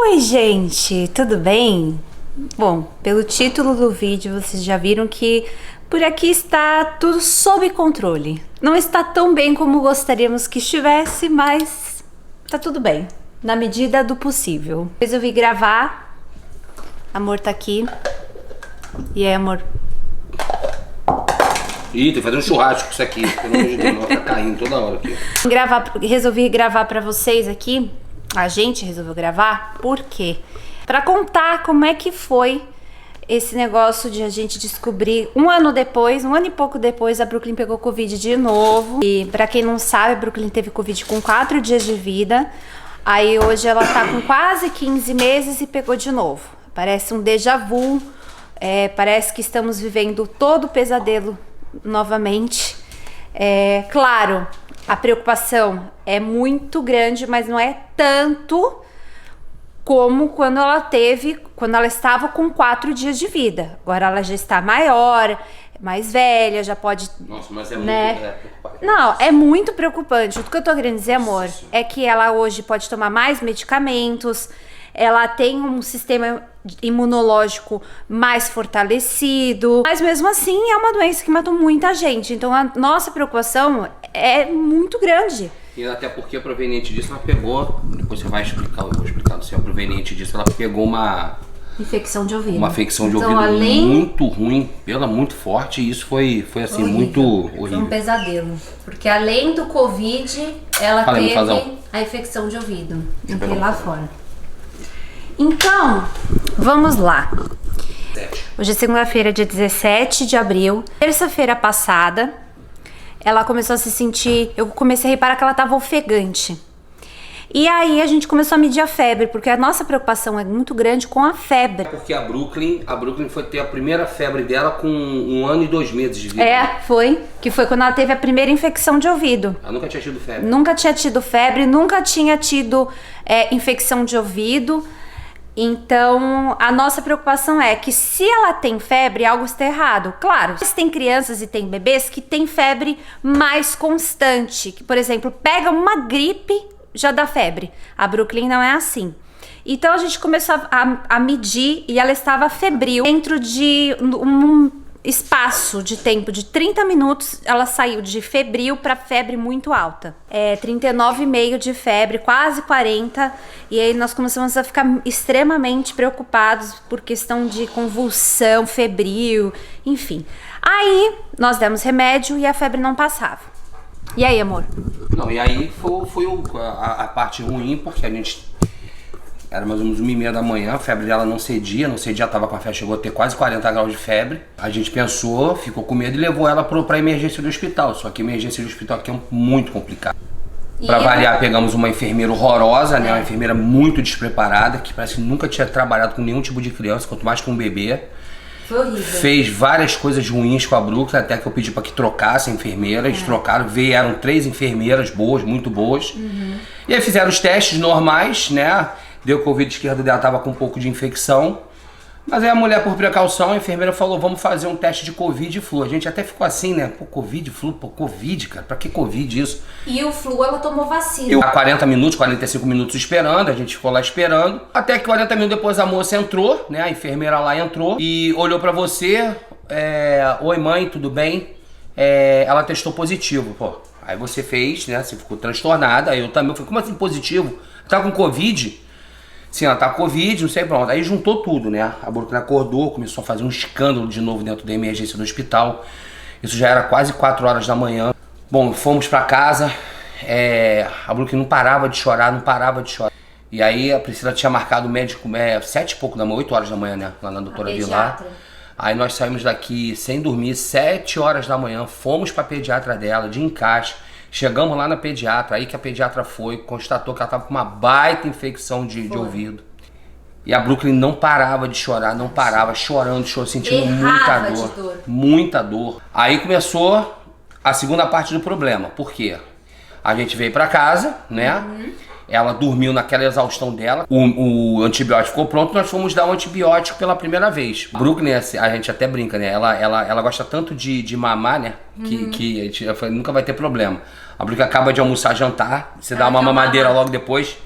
Oi, gente, tudo bem? Bom, pelo título do vídeo vocês já viram que por aqui está tudo sob controle. Não está tão bem como gostaríamos que estivesse, mas tá tudo bem, na medida do possível. Resolvi gravar, amor tá aqui. E aí, amor? Ih, tem que fazer um churrasco com isso aqui, pelo amor de Deus, tá caindo toda hora aqui. Resolvi gravar pra vocês aqui. A gente resolveu gravar, por quê? Pra contar como é que foi esse negócio de a gente descobrir um ano e pouco depois, a Brooklyn pegou Covid de novo. E pra quem não sabe, a Brooklyn teve Covid com 4 dias de vida. Aí hoje ela tá com quase 15 meses e pegou de novo. Parece um déjà vu, parece que estamos vivendo todo o pesadelo novamente. Claro, a preocupação é muito grande, mas não é tanto como quando ela estava com 4 dias de vida. Agora ela já está maior, mais velha, já pode... Nossa, mas é né? muito preocupante. Não, é muito preocupante. O que eu tô querendo dizer, amor, é que ela hoje pode tomar mais medicamentos, ela tem um sistema imunológico mais fortalecido, mas mesmo assim é uma doença que matou muita gente. Então a nossa preocupação é muito grande. E até porque a proveniente disso, ela pegou, depois você vai explicar, eu vou explicar, se é a proveniente disso, ela pegou uma infecção de ouvido. Uma infecção de então, ouvido muito ruim, muito forte, e isso foi assim, horrível. Muito horrível. Foi um pesadelo, porque além do Covid, ela teve a infecção de ouvido. Entrei lá fora. Então, vamos lá. Hoje é segunda-feira, dia 17 de abril. Terça-feira passada, ela começou a se sentir... Eu comecei a reparar que ela estava ofegante. E aí a gente começou a medir a febre, porque a nossa preocupação é muito grande com a febre. Porque a Brooklyn foi ter a primeira febre dela com 1 ano e 2 meses de vida. Que foi quando ela teve a primeira infecção de ouvido. Ela nunca tinha tido febre. Nunca tinha tido febre, nunca tinha tido infecção de ouvido. Então, a nossa preocupação é que se ela tem febre, algo está errado. Claro, se tem crianças e tem bebês que têm febre mais constante, que, por exemplo, pega uma gripe, já dá febre. A Brooklyn não é assim. Então, a gente começou a medir e ela estava febril. Dentro de um espaço de tempo de 30 minutos, ela saiu de febril para febre muito alta. 39,5 de febre, quase 40. E aí nós começamos a ficar extremamente preocupados por questão de convulsão, febril, enfim. Aí nós demos remédio e a febre não passava. E aí, amor? Não, e aí foi a parte ruim, porque a gente... Era mais ou menos 1h30 da manhã, a febre dela não cedia, tava com a febre, chegou a ter quase 40 graus de febre. A gente pensou, ficou com medo e levou ela pra emergência do hospital. Só que a emergência do hospital aqui é muito complicado. Pra variar, pegamos uma enfermeira horrorosa, né? Uma enfermeira muito despreparada, que parece que nunca tinha trabalhado com nenhum tipo de criança, quanto mais com um bebê. Foi horrível. Fez várias coisas ruins com a Brooklyn, até que eu pedi pra que trocasse a enfermeira. Eles trocaram, vieram 3 enfermeiras boas, muito boas. E aí fizeram os testes normais, né? Deu que o ouvido esquerdo dela tava com um pouco de infecção. Mas aí a mulher, por precaução, a enfermeira falou, vamos fazer um teste de Covid e flu. A gente até ficou assim, né? Pô, Covid, flu, Covid, cara, pra que Covid isso? E o flu, ela tomou vacina. Eu, 45 minutos esperando, a gente ficou lá esperando. Até que 40 minutos depois a moça entrou, né? A enfermeira lá entrou e olhou pra você. Oi, mãe, tudo bem? Ela testou positivo, pô. Aí você fez, né? Você ficou transtornada. Aí eu também falei, como assim positivo? Tá com Covid? Sim, ela tá com Covid, não sei pronto. Aí juntou tudo, né? A Brooklyn acordou, começou a fazer um escândalo de novo dentro da emergência do hospital. Isso já era quase 4 horas da manhã. Bom, fomos pra casa. A Brooklyn não parava de chorar. E aí a Priscila tinha marcado o médico 7 e pouco da manhã, 8 horas da manhã, né? Lá na doutora Vilar. Aí nós saímos daqui sem dormir, 7 horas da manhã. Fomos pra pediatra dela, de encaixe. Chegamos lá na pediatra, aí que a pediatra foi, constatou que ela estava com uma baita infecção de ouvido. E a Brooklyn não parava de chorar, chorando, sentindo muita dor. Aí começou a segunda parte do problema, por quê? A gente veio pra casa, né? Ela dormiu naquela exaustão dela, o antibiótico ficou pronto, nós fomos dar um antibiótico pela primeira vez. Brooklyn, a gente até brinca, né? Ela gosta tanto de mamar, né? Que a gente nunca vai ter problema. A Brooklyn acaba de almoçar, jantar, você dá uma mamadeira logo depois,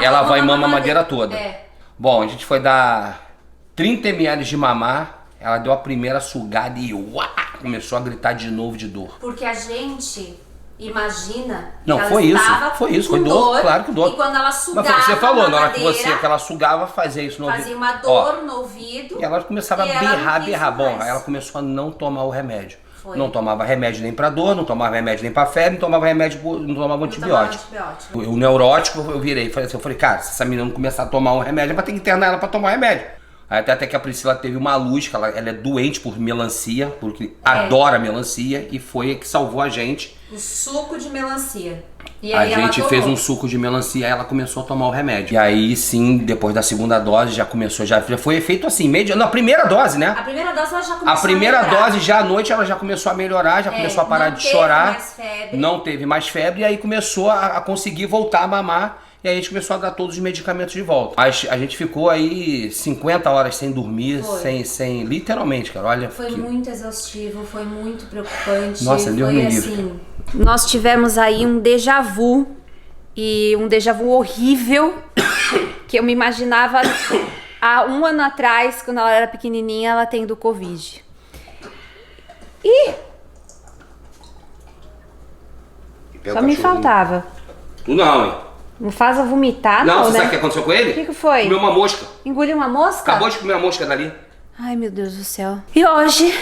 ela vai mamar a mamadeira toda. Bom, a gente foi dar 30 ml de mamar, ela deu a primeira sugada e começou a gritar de novo de dor. Porque a gente imagina não, que ela foi isso, foi dor, claro que dor. E quando ela sugava, mas você falou, na hora que madeira, ela sugava, fazia isso no ouvido. Fazia uma dor no ouvido. E ela começava a berrar. Bom, aí ela começou a não tomar o remédio. Foi. Não tomava remédio nem pra dor, não tomava remédio nem pra febre, não tomava antibiótico. O neurótico, eu virei e falei, cara, se essa menina não começar a tomar um remédio, vai ter que internar ela pra tomar um remédio. Aí até que a Priscila teve uma luz, que ela é doente por melancia, porque adora melancia, e foi a que salvou a gente. O suco de melancia. E a aí gente fez um suco de melancia e ela começou a tomar o remédio. E aí sim, depois da segunda dose, já começou, já foi feito assim, na primeira dose, né? A primeira dose ela já começou a primeira dose, já à noite, ela já começou a melhorar, já começou a parar de chorar. Não teve mais febre, e aí começou a conseguir voltar a mamar. E aí a gente começou a dar todos os medicamentos de volta. A gente ficou aí 50 horas sem dormir, sem literalmente, cara, olha. Foi muito exaustivo, foi muito preocupante. Nossa, Deus me livre. Assim, nós tivemos aí um déjà vu, e um déjà vu horrível, que eu me imaginava há um ano atrás, quando ela era pequenininha, ela tendo Covid. E só me faltava. Tu não, hein? Não faz a vomitar, não, não, você né? sabe o que aconteceu com ele? O que foi? Comeu uma mosca. Engoliu uma mosca? Acabou de comer uma mosca dali. Ai, meu Deus do céu. E hoje,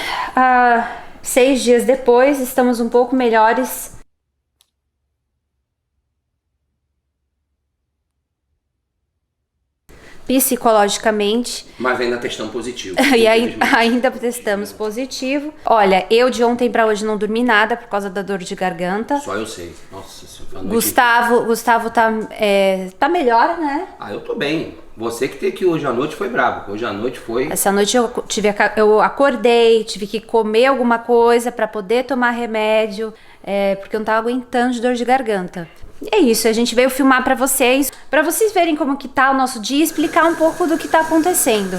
6 dias depois, estamos um pouco melhores. Psicologicamente. Mas ainda testamos positivo. E ainda testamos positivo. Olha, eu de ontem pra hoje não dormi nada por causa da dor de garganta. Só eu sei. Nossa, Gustavo tá melhor, né? Eu tô bem. Você que teve que hoje à noite foi bravo. Hoje à noite foi... Essa noite eu acordei, tive que comer alguma coisa pra poder tomar remédio, porque eu não tava aguentando de dor de garganta. E é isso, a gente veio filmar pra vocês verem como que tá o nosso dia e explicar um pouco do que tá acontecendo.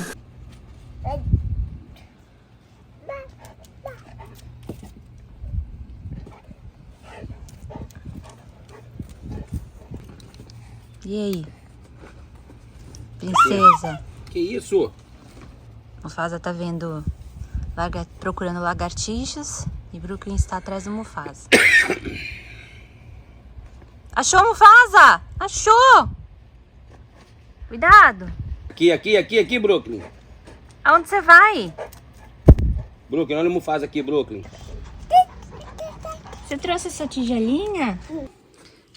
E aí? Princesa? Que isso? Mufasa tá vendo, procurando lagartixas, e Brooklyn está atrás do Mufasa. Achou, Mufasa? Achou! Cuidado! Aqui, Brooklyn. Aonde você vai? Brooklyn, olha o Mufasa aqui, Brooklyn. Você trouxe essa tigelinha?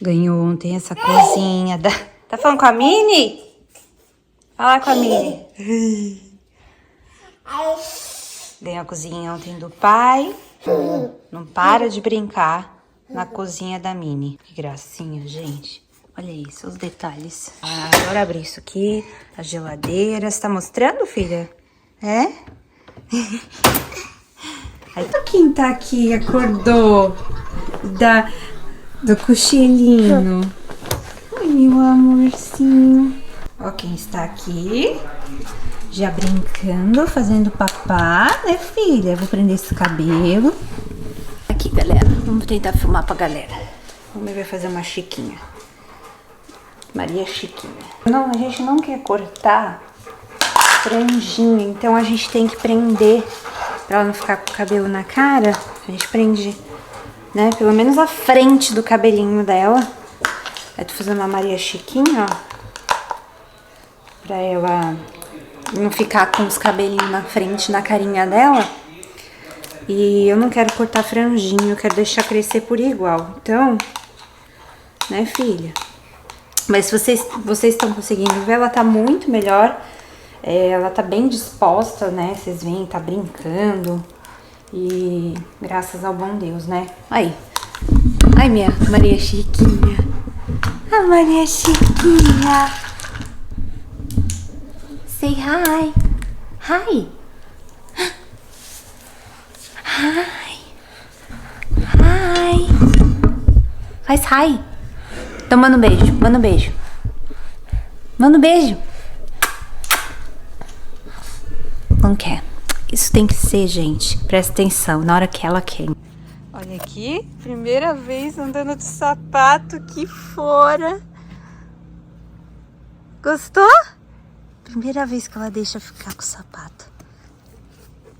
Ganhou ontem essa coisinha da... Tá falando com a Minnie? Fala com a Minnie. Ganhou a cozinha ontem do pai. Não para de brincar na cozinha da Minnie. Que gracinha, gente. Olha isso, os detalhes. Agora abrir isso aqui. A geladeira. Você tá mostrando, filha? É? Aí, quem tá aqui acordou do cochilinho? Ai, meu amorzinho. Ó quem está aqui. Já brincando, fazendo papá, né, filha? Vou prender esse cabelo. Aqui, galera. Vamos tentar filmar pra galera. Vamos ver, fazer uma chiquinha. Maria Chiquinha. Não, a gente não quer cortar franjinha, então a gente tem que prender pra ela não ficar com o cabelo na cara. A gente prende, né, pelo menos a frente do cabelinho dela. Aí tô fazendo uma Maria Chiquinha, ó, pra ela não ficar com os cabelinhos na frente, na carinha dela. E eu não quero cortar franjinho, eu quero deixar crescer por igual. Então, né, filha? Mas se vocês estão conseguindo ver, ela tá muito melhor. Ela tá bem disposta, né? Vocês veem, tá brincando. E graças ao bom Deus, né? Aí. Ai, minha Maria Chiquinha. A Maria Chiquinha. Say hi. Hi. Hi. Hi. Faz hi. Então manda um beijo. Manda um beijo. Manda um beijo. Não quer. Isso tem que ser, gente. Presta atenção. Na hora que ela quer. Olha aqui. Primeira vez andando de sapato aqui fora. Gostou? Primeira vez que ela deixa ficar com o sapato.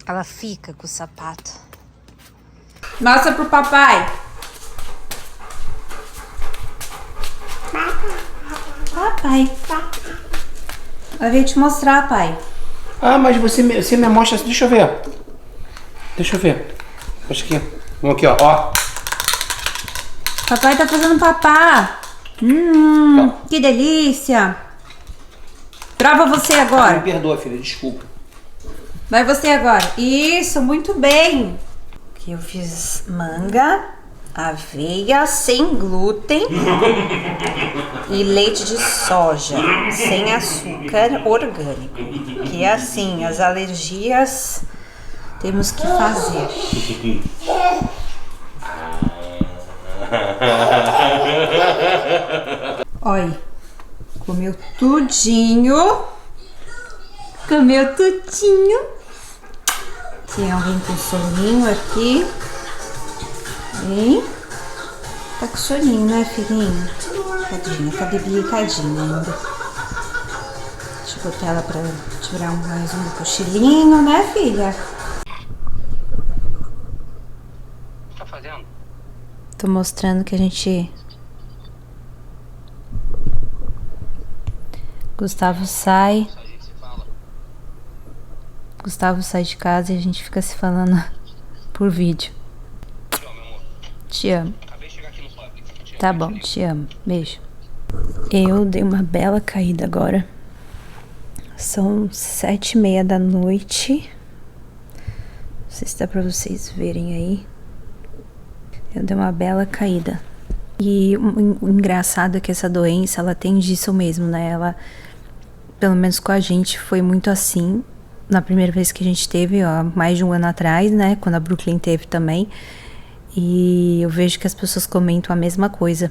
Ela fica com o sapato. Mostra pro papai. Papai. Ela veio te mostrar, pai. Ah, mas você me mostra... Deixa eu ver. Deixa eu ver. Acho que... Vamos aqui, ó. Papai tá fazendo papá. Que delícia. Prova você agora. Me perdoa, filha, desculpa. Vai você agora. Isso, muito bem. Aqui eu fiz manga, aveia sem glúten e leite de soja sem açúcar orgânico. Que é assim, as alergias temos que fazer. Olha, comeu tudinho. Comeu tudinho. Tem alguém com soninho aqui. Hein? Tá com soninho, né, filhinho? Tadinha, tá debilitada ainda. Deixa eu botar ela pra tirar mais um cochilinho, né, filha? O que tá fazendo? Tô mostrando que a gente... Gustavo sai de casa e a gente fica se falando por vídeo. Te amo. Tá bom, te amo. Beijo. Eu dei uma bela caída agora. São 7h30 da noite. Não sei se dá pra vocês verem aí. Eu dei uma bela caída. E o engraçado é que essa doença, ela tem disso mesmo, né? Ela, pelo menos com a gente, foi muito assim. Na primeira vez que a gente teve, ó, mais de um ano atrás, né? Quando a Brooklyn teve também. E eu vejo que as pessoas comentam a mesma coisa.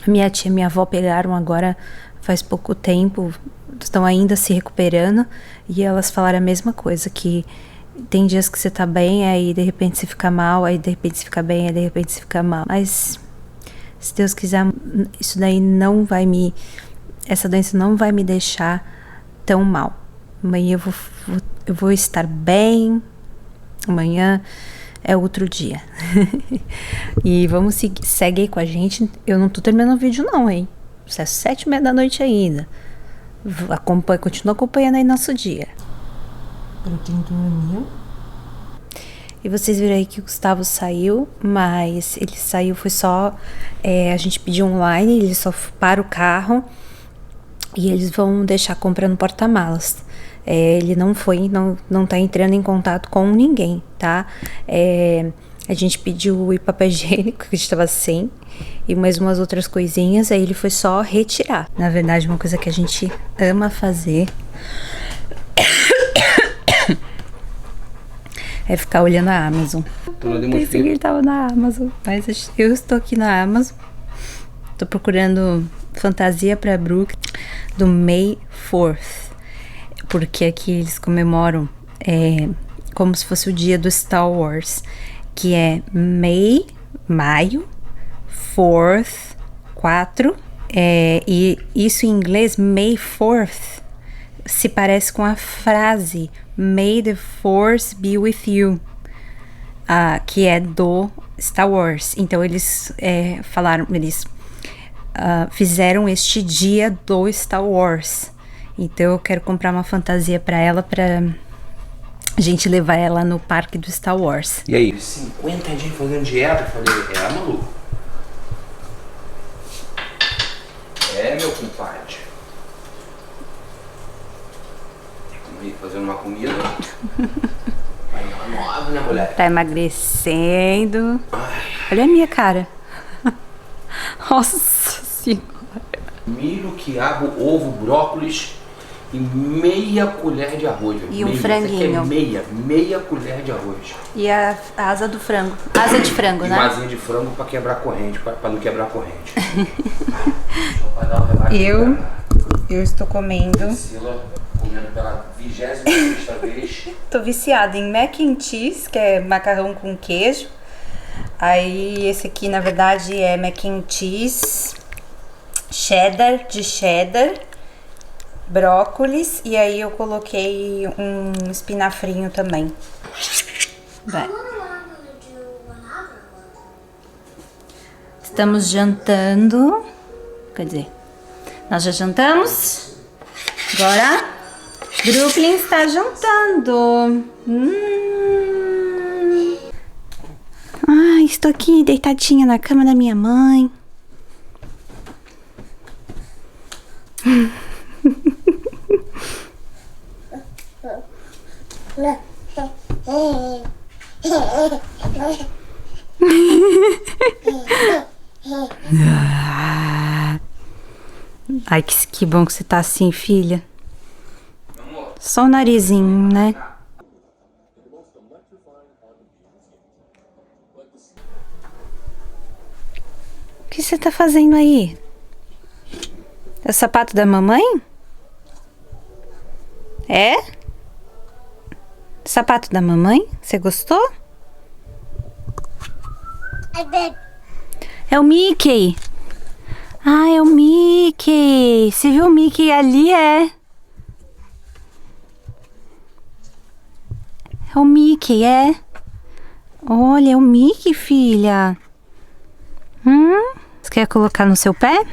Minha tia e minha avó pegaram agora faz pouco tempo, estão ainda se recuperando. E elas falaram a mesma coisa, que tem dias que você tá bem, aí de repente você fica mal, aí de repente você fica bem, aí de repente você fica mal. Mas, se Deus quiser, isso daí não vai me... Essa doença não vai me deixar tão mal. Amanhã eu vou estar bem. Amanhã é outro dia. E vamos seguir. Segue aí com a gente. Eu não tô terminando o vídeo não, hein? Isso é 7h30 da noite ainda. Continua acompanhando aí nosso dia. Brooklyn dormiu. E vocês viram aí que o Gustavo saiu, mas ele saiu, foi só... a gente pediu online, ele só para o carro e eles vão deixar a compra no porta-malas. Ele não tá entrando em contato com ninguém, tá? A gente pediu o papel higiênico, que a gente tava sem, e mais umas outras coisinhas, aí ele foi só retirar. Na verdade, uma coisa que a gente ama fazer é ficar olhando a Amazon. Eu pensei que ele tava na Amazon, mas eu estou aqui na Amazon. Tô procurando fantasia pra Brooke do May 4th. Porque aqui eles comemoram como se fosse o dia do Star Wars, que é maio, 4th, 4. E isso em inglês, May 4th, se parece com a frase May the Force be with you, que é do Star Wars. Então eles fizeram este dia do Star Wars. Então eu quero comprar uma fantasia pra ela, pra gente levar ela no parque do Star Wars. E aí? 50 dias fazendo dieta? Eu falei, maluco. Meu compadre. Fazendo uma comida. Vai nova, né, mulher? Tá emagrecendo. Olha a minha cara. Nossa senhora. Milho, quiabo, ovo, brócolis e meia colher de arroz. E um franguinho. Meia colher de arroz. E a asa do frango. Asa de frango, e né? Uma asinha de frango pra quebrar a corrente, pra não quebrar a corrente. Eu estou comendo. Priscila comendo pela 26ª vez. Tô viciada em mac and cheese, que é macarrão com queijo. Aí esse aqui, na verdade, é mac and cheese cheddar, brócolis e aí eu coloquei um espinafrinho também. Vai. Estamos jantando. Quer dizer, nós já jantamos. Agora, Brooklyn está jantando. Ai, estou aqui deitadinha na cama da minha mãe. Ai, que bom que você tá assim, filha. Só o narizinho, né? O que você tá fazendo aí? É o sapato da mamãe? É? Sapato da mamãe? Você gostou? É o Mickey. Ah, é o Mickey. Você viu o Mickey ali, é? É o Mickey, é? Olha, é o Mickey, filha. Você quer colocar no seu pé?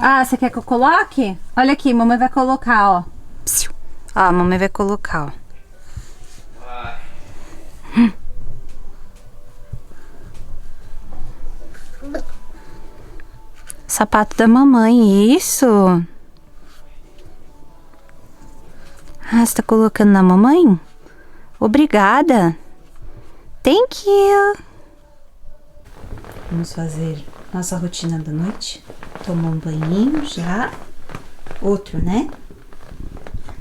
Ah, você quer que eu coloque? Olha aqui, mamãe vai colocar, ó. Ó, a mamãe vai colocar, ó. Sapato da mamãe, isso. Ah, você tá colocando na mamãe? Obrigada. Thank you. Vamos fazer nossa rotina da noite. Tomar um banhinho já. Outro, né?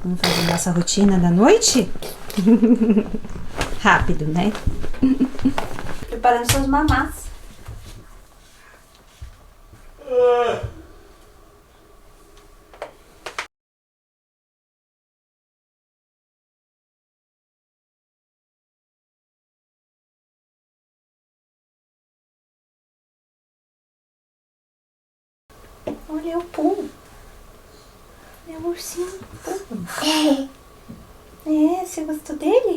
Vamos fazer nossa rotina da noite? Rápido, né? Preparando suas mamás. Olha o Pum. É o ursinho Pum. É, você gostou dele?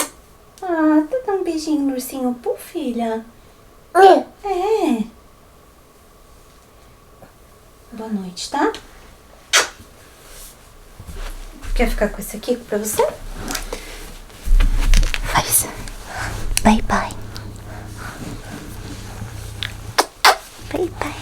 Ah, tu dá um beijinho no ursinho Pum, filha? É. Boa noite, tá? Quer ficar com esse aqui pra você? Faz. Bye, bye. Bye, bye.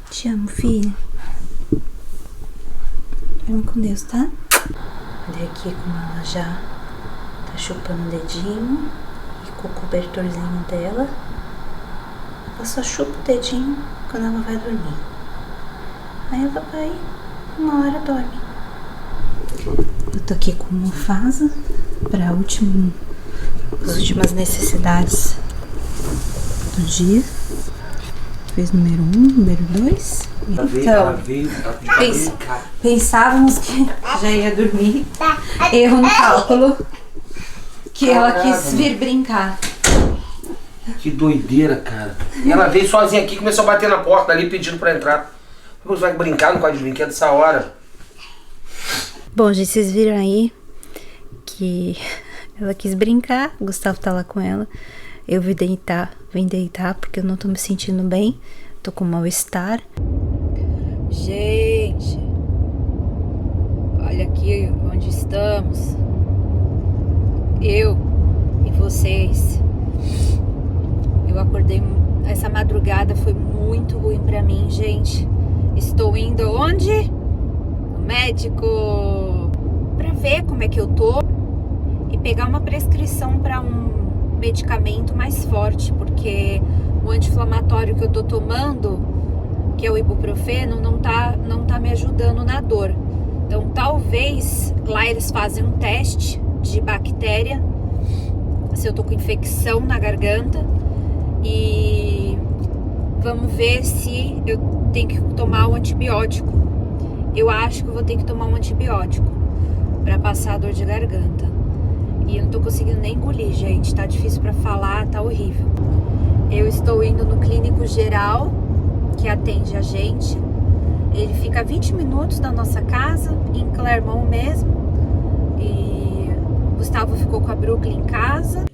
Te amo, filha. Dorme com Deus, tá? Olha aqui como ela já tá chupando o dedinho e com o cobertorzinho dela. Ela só chupa o dedinho quando ela vai dormir. Aí ela vai, uma hora dorme. Eu tô aqui com Mufasa para as últimas necessidades do dia. Fez número 1, número 2. Então, pensávamos que já ia dormir. Erro no cálculo. Que ela quis vir brincar. Que doideira, cara. E ela veio sozinha aqui e começou a bater na porta ali pedindo pra entrar. Você vai brincar no quarto de brinquedo essa hora? Bom, gente, vocês viram aí que ela quis brincar. O Gustavo tá lá com ela. Eu vim deitar porque eu não tô me sentindo bem. Tô com mal-estar. Gente, olha aqui onde estamos. Eu e vocês. Eu acordei, essa madrugada foi muito ruim pra mim, gente. Estou indo onde? No médico pra ver como é que eu tô e pegar uma prescrição pra um medicamento mais forte, porque o anti-inflamatório que eu tô tomando, que é o ibuprofeno, não tá me ajudando na dor. Então talvez lá eles fazem um teste de bactéria, se eu tô com infecção na garganta, e vamos ver se eu tenho que tomar o antibiótico. eu acho que eu vou ter que tomar um antibiótico pra passar a dor de garganta. E eu não tô conseguindo nem engolir, gente. Tá difícil pra falar, tá horrível. Eu estou indo no clínico geral, que atende a gente. Ele fica a 20 minutos da nossa casa, em Clermont mesmo. E o Gustavo ficou com a Brooklyn em casa.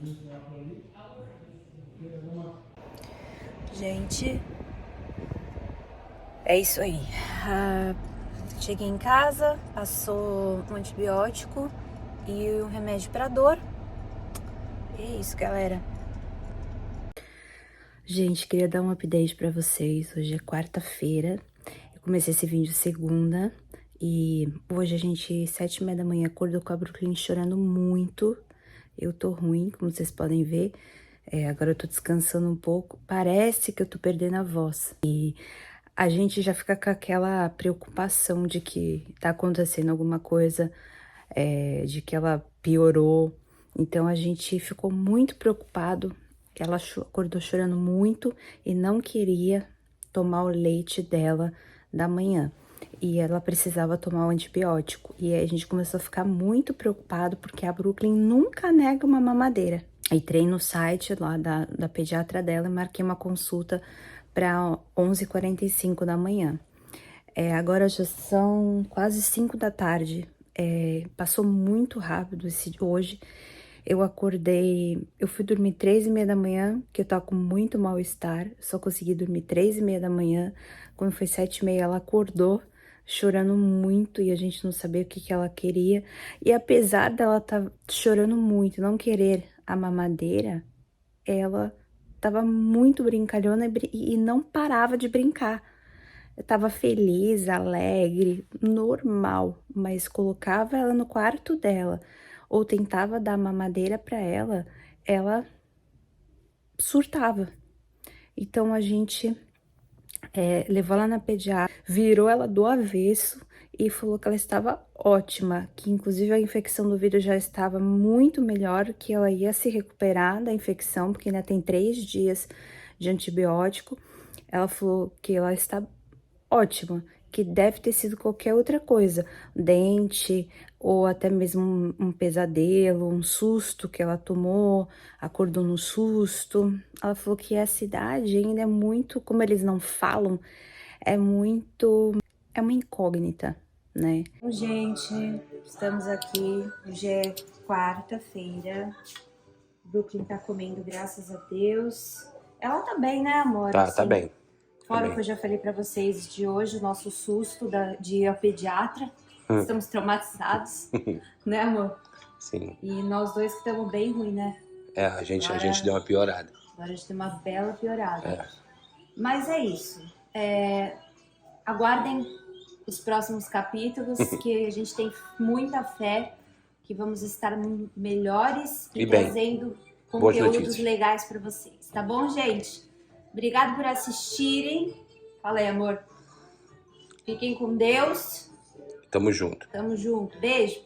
Gente, é isso aí. Cheguei em casa, passou um antibiótico e um remédio pra dor. E é isso, galera. Gente, queria dar um update pra vocês. Hoje é quarta-feira. Eu comecei esse vídeo segunda. E hoje a gente, 7h30 da manhã, acordou com a Brooklyn chorando muito. Eu tô ruim, como vocês podem ver. Agora eu tô descansando um pouco. Parece que eu tô perdendo a voz. E a gente já fica com aquela preocupação de que tá acontecendo alguma coisa, de que ela piorou. Então a gente ficou muito preocupado. Ela acordou chorando muito e não queria tomar o leite dela da manhã. E ela precisava tomar o antibiótico. E aí a gente começou a ficar muito preocupado porque a Brooklyn nunca nega uma mamadeira. Entrei no site lá da pediatra dela e marquei uma consulta para 11h45 da manhã. Agora já são quase 5 da tarde. Passou muito rápido hoje. Eu acordei, eu fui dormir 3h30 da manhã, que eu tava com muito mal-estar. Só consegui dormir 3h30 da manhã. Quando foi 7h30, ela acordou chorando muito e a gente não sabia o que ela queria. E apesar dela estar chorando muito, não querer a mamadeira, ela tava muito brincalhona e não parava de brincar. Eu tava feliz, alegre, normal, mas colocava ela no quarto dela ou tentava dar mamadeira pra ela, ela surtava. Então a gente levou ela na pediatra, virou ela do avesso e falou que ela estava ótima, que inclusive a infecção do vidro já estava muito melhor, que ela ia se recuperar da infecção, porque ainda tem 3 dias de antibiótico. Ela falou que ela está ótima, que deve ter sido qualquer outra coisa, dente ou até mesmo um pesadelo, um susto que ela tomou, acordou no susto. Ela falou que essa idade ainda é muito, como eles não falam, é uma incógnita, né? Bom, gente, estamos aqui, hoje é quarta-feira, Brooklyn tá comendo, graças a Deus. Ela tá bem, né, amor? Tá bem. Fora o que eu já falei pra vocês de hoje, o nosso susto de ir ao pediatra. Estamos traumatizados, né, amor? Sim. E nós dois que estamos bem ruim, né? A gente deu uma piorada. Agora a gente tem uma bela piorada. Mas é isso. Aguardem os próximos capítulos, que a gente tem muita fé que vamos estar melhores e trazendo conteúdos legais pra vocês. Tá bom, gente? Obrigado por assistirem. Fala aí, amor. Fiquem com Deus. Tamo junto. Tamo junto. Beijo.